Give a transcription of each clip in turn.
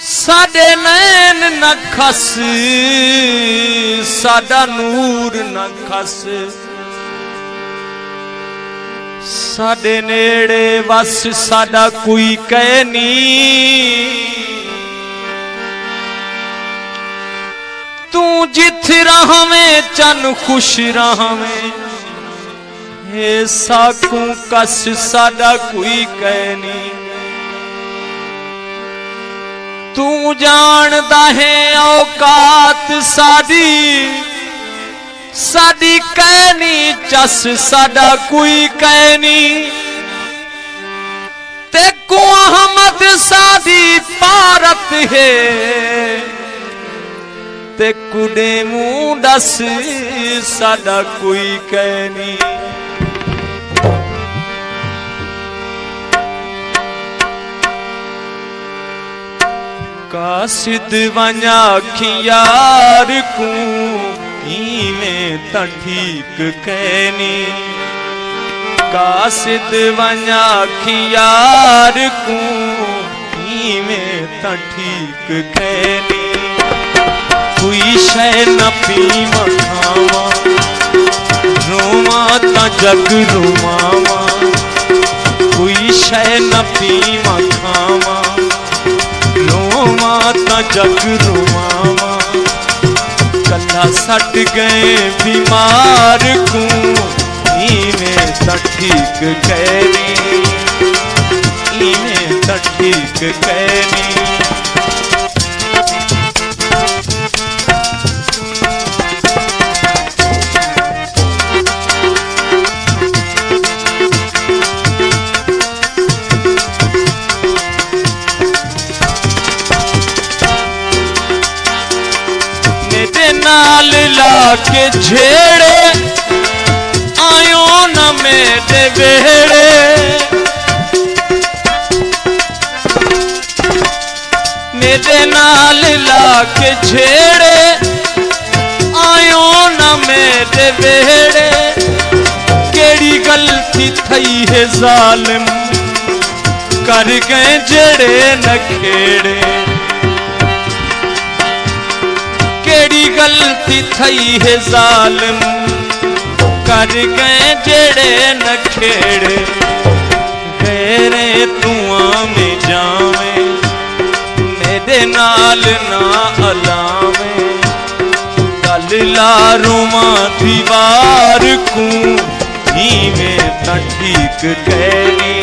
साडे नैन न खस साडा नूर न खस साडे नेड़े वस साडा कोई कह नी तू जिथ रहवें चन खुश रहवें हे साकू कस साडा कोई कह नी तू जानदा है औकात साडी साडी कहनी चस साडा कोई कहनी ते को अहमद साडी पारत है ते कुडे मुंह दस साडा कोई कहनी कासिद वञा खियार को इवें त ठीक कहनी कासिद वञा खियार को इवें त ठीक कहनी कोई शय न पीवा खावा रोवा त जग रोवावा कोई शय न पीवा खावा रोवा जग रोवावा कला सट गए बीमार को इवें त ठीक कहनी इवें त ठीक कहनी नाल लाके झेड़े आयो न मेरे बेड़े मेरे नाल लाके झेड़े आयो न मेरे बेड़े केड़ी गलती थई है जालिम कर गए जेड़े न खेड़े केड़ी गलती थई है जालिम कर गए जेड़े न खेड़े गैरे तुआं में जावे मेरे नाल ना अलावे गल लारुमा दीवार को इवें त ठीक कहनी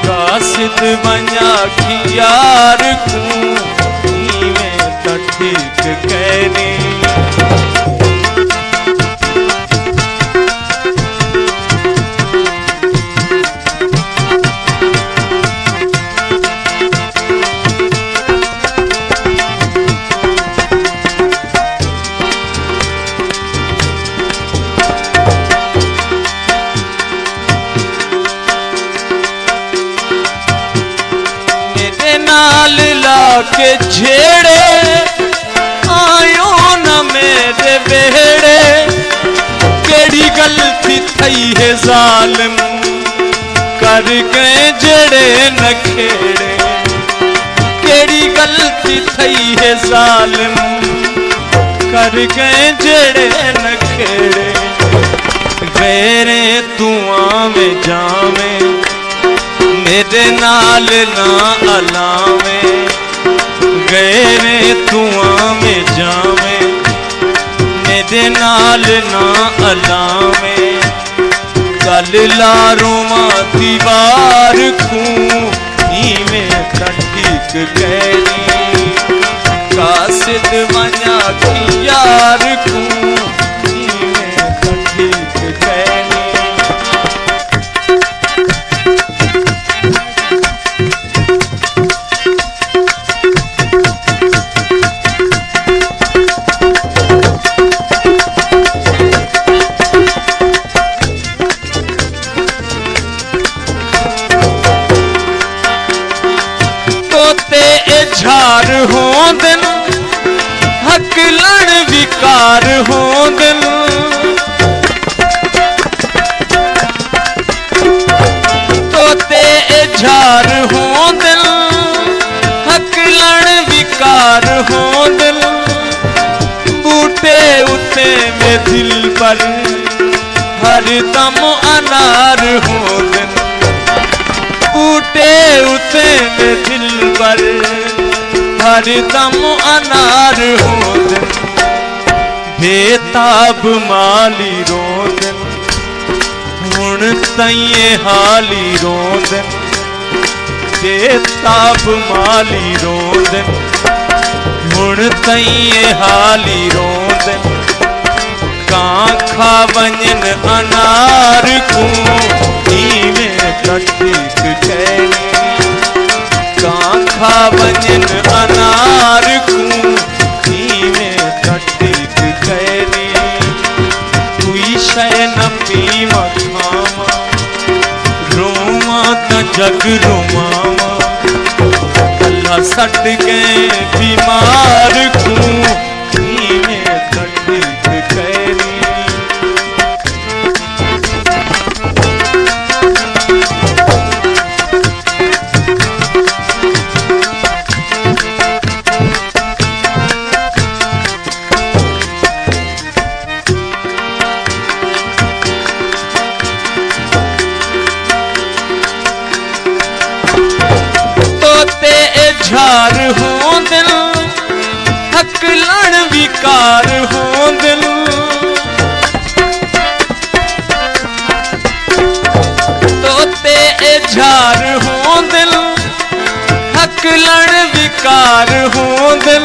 कासिद वञा खियार को ठीक कहनी मेरे नाल लाके झेड़े आयो न मेरे बेड़े केड़ी गलती थई है जालिम कर गए जेड़े न खेड़े केड़ी गलती थई है जालिम कर गए जेड़े न खेड़े गैरे तुआं में जावे मेरे नाल ना अलावे गैरे तुआं में जावे मेरे नाल ना अलावे गल लारुमा दीवार को इवें त ठीक कहनी कासिद वञा खियार को इवें त ठीक कहनी झार होंदन हकलण विकार होंदन तोते झार होंदन हकलण हरदम अनार होंदन बूटे उते में दिल पर हरदम अनार होंदन बेताब माली रोंदन हुण तइए हाली रोंदन बेताब माली रोंदन हुण तइए हाली रोंदन काखा वञन अनार को में कटिक कैनी काखा वञन अनार को में कटिक कैनी कोई शय न पीवा खावा रोमा त जग रोमावा अल्लाह सट गए बीमार को में कटिक कैनी झार हो दिल हकलण विकार हो दिल तोते झार हो दिल हकलण विकार हो दिल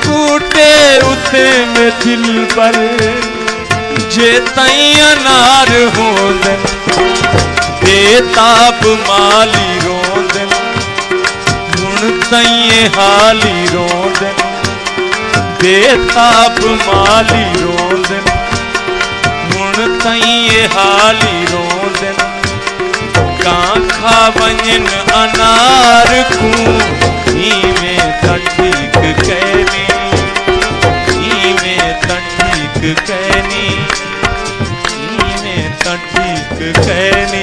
टूटे उते में दिल पर जे तई अनार हो दिल बेताब माली रोंदन हुण तइए हाली रोंदन बेताब माली रोंदन हुण तइए हाली रोंदन काखा वञन अनार को में तटीक कैनी में तटीक कैनी में तटीक कैनी